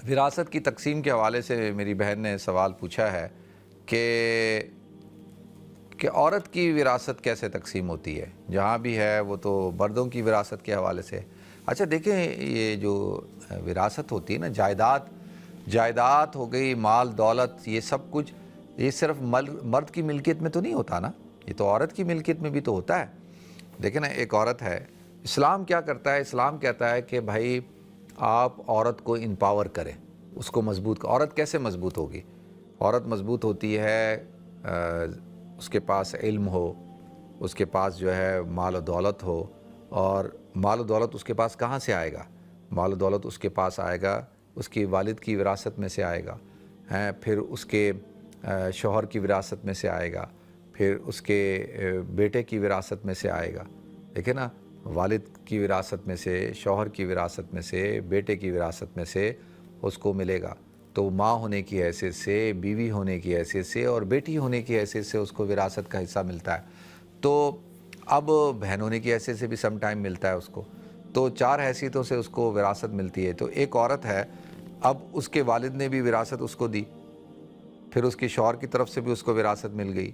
وراثت کی تقسیم کے حوالے سے میری بہن نے سوال پوچھا ہے کہ عورت کی وراثت کیسے تقسیم ہوتی ہے؟ جہاں بھی ہے وہ تو مردوں کی وراثت کے حوالے سے۔ اچھا دیکھیں، یہ جو وراثت ہوتی ہے نا، جائیداد ہو گئی، مال دولت، یہ سب کچھ یہ صرف مرد کی ملکیت میں تو نہیں ہوتا نا، یہ تو عورت کی ملکیت میں بھی تو ہوتا ہے۔ دیکھیں نا، ایک عورت ہے، اسلام کیا کرتا ہے؟ اسلام کہتا ہے کہ بھائی آپ عورت کو امپاور کریں، اس کو مضبوط۔ عورت کیسے مضبوط ہوگی؟ عورت مضبوط ہوتی ہے اس کے پاس علم ہو، اس کے پاس جو ہے مال و دولت ہو۔ اور مال و دولت اس کے پاس کہاں سے آئے گا؟ مال و دولت اس کے پاس آئے گا اس کی والد کی وراثت میں سے آئے گا، پھر اس کے شوہر کی وراثت میں سے آئے گا، پھر اس کے بیٹے کی وراثت میں سے آئے گا۔ دیکھیں نا، والد کی وراثت میں سے، شوہر کی وراثت میں سے، بیٹے کی وراثت میں سے اس کو ملے گا۔ تو ماں ہونے کی حیثیت سے، بیوی ہونے کی حیثیت سے اور بیٹی ہونے کی حیثیت سے اس کو وراثت کا حصہ ملتا ہے۔ تو اب بہن ہونے کی حیثیت سے بھی سم ٹائم ملتا ہے اس کو۔ تو 4 حیثیتوں سے اس کو وراثت ملتی ہے۔ تو ایک عورت ہے، اب اس کے والد نے بھی وراثت اس کو دی، پھر اس کے شوہر کی طرف سے بھی اس کو وراثت مل گئی،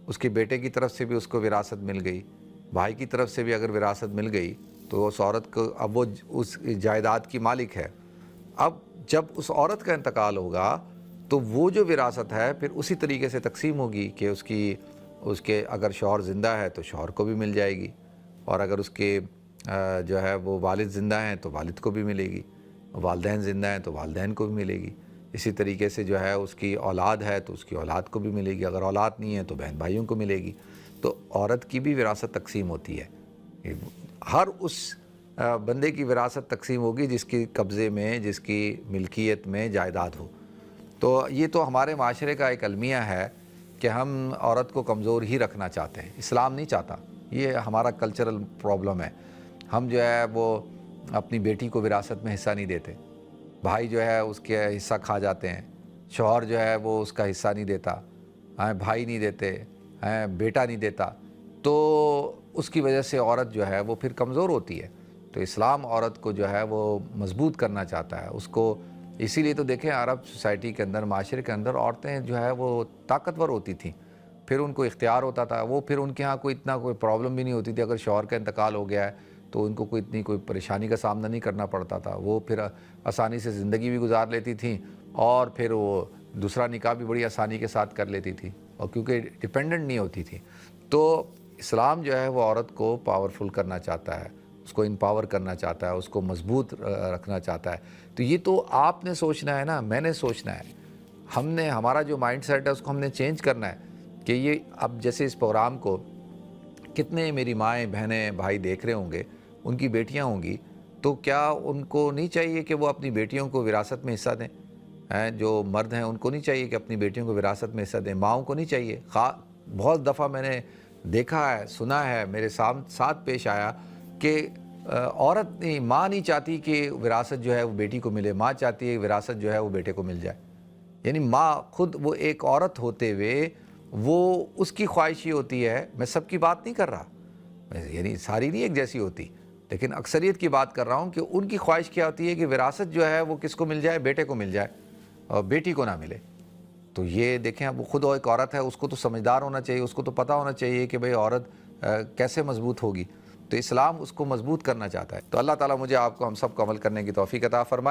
اس کے بیٹے کی طرف سے بھی اس کو وراثت مل گئی، بھائی کی طرف سے بھی اگر وراثت مل گئی تو اس عورت کو اب وہ اس جائیداد کی مالک ہے۔ اب جب اس عورت کا انتقال ہوگا تو وہ جو وراثت ہے پھر اسی طریقے سے تقسیم ہوگی کہ اس کے اگر شوہر زندہ ہے تو شوہر کو بھی مل جائے گی، اور اگر اس کے جو ہے وہ والد زندہ ہیں تو والد کو بھی ملے گی، والدین زندہ ہیں تو والدین کو بھی ملے گی۔ اسی طریقے سے جو ہے اس کی اولاد ہے تو اس کی اولاد کو بھی ملے گی، اگر اولاد نہیں ہے تو بہن بھائیوں کو ملے گی۔ تو عورت کی بھی وراثت تقسیم ہوتی ہے، ہر اس بندے کی وراثت تقسیم ہوگی جس کی قبضے میں، جس کی ملکیت میں جائیداد ہو۔ تو یہ تو ہمارے معاشرے کا ایک المیہ ہے کہ ہم عورت کو کمزور ہی رکھنا چاہتے ہیں، اسلام نہیں چاہتا، یہ ہمارا کلچرل پرابلم ہے۔ ہم جو ہے وہ اپنی بیٹی کو وراثت میں حصہ نہیں دیتے، بھائی جو ہے اس کے حصہ کھا جاتے ہیں، شوہر جو ہے وہ اس کا حصہ نہیں دیتا، بھائی نہیں دیتے، بیٹا نہیں دیتا، تو اس کی وجہ سے عورت جو ہے وہ پھر کمزور ہوتی ہے۔ تو اسلام عورت کو جو ہے وہ مضبوط کرنا چاہتا ہے، اس کو اسی لیے تو دیکھیں عرب سوسائٹی کے اندر، معاشرے کے اندر عورتیں جو ہے وہ طاقتور ہوتی تھیں، پھر ان کو اختیار ہوتا تھا، وہ پھر ان کے ہاں کوئی پرابلم بھی نہیں ہوتی تھی۔ اگر شوہر کا انتقال ہو گیا ہے تو ان کو کوئی پریشانی کا سامنا نہیں کرنا پڑتا تھا، وہ پھر آسانی سے زندگی بھی گزار لیتی تھیں، اور پھر وہ دوسرا نکاح بھی بڑی آسانی کے ساتھ کر لیتی تھی، اور کیونکہ ڈیپینڈنٹ نہیں ہوتی تھی۔ تو اسلام جو ہے وہ عورت کو پاورفل کرنا چاہتا ہے، اس کو امپاور کرنا چاہتا ہے، اس کو مضبوط رکھنا چاہتا ہے۔ تو یہ تو آپ نے سوچنا ہے نا، میں نے سوچنا ہے، ہمارا جو مائنڈ سیٹ ہے اس کو ہم نے چینج کرنا ہے کہ یہ اب جیسے اس پروگرام کو کتنے میری مائیں، بہنیں، بھائی دیکھ رہے ہوں گے، ان کی بیٹیاں ہوں گی، تو کیا ان کو نہیں چاہیے کہ وہ اپنی بیٹیوں کو وراثت میں حصہ دیں؟ جو مرد ہیں ان کو نہیں چاہیے کہ اپنی بیٹیوں کو وراثت میں حصہ دیں؟ ماؤں کو نہیں چاہیے؟ بہت دفعہ میں نے دیکھا ہے، سنا ہے، میرے ساتھ پیش آیا کہ عورت نہیں، ماں نہیں چاہتی کہ وراثت جو ہے وہ بیٹی کو ملے، ماں چاہتی ہے وراثت جو ہے وہ بیٹے کو مل جائے۔ یعنی ماں خود، وہ ایک عورت ہوتے ہوئے، وہ اس کی خواہش یہ ہوتی ہے، میں سب کی بات نہیں کر رہا، یعنی ساری نہیں ایک جیسی ہوتی، لیکن اکثریت کی بات کر رہا ہوں کہ ان کی خواہش کیا ہوتی ہے کہ وراثت جو ہے وہ کس کو مل جائے؟ بیٹے کو مل جائے اور بیٹی کو نہ ملے۔ تو یہ دیکھیں، اب خود ایک عورت ہے، اس کو تو سمجھدار ہونا چاہیے، اس کو تو پتہ ہونا چاہیے کہ بھئی عورت کیسے مضبوط ہوگی۔ تو اسلام اس کو مضبوط کرنا چاہتا ہے۔ تو اللہ تعالیٰ مجھے، آپ کو، ہم سب کو عمل کرنے کی توفیق عطا فرمائے۔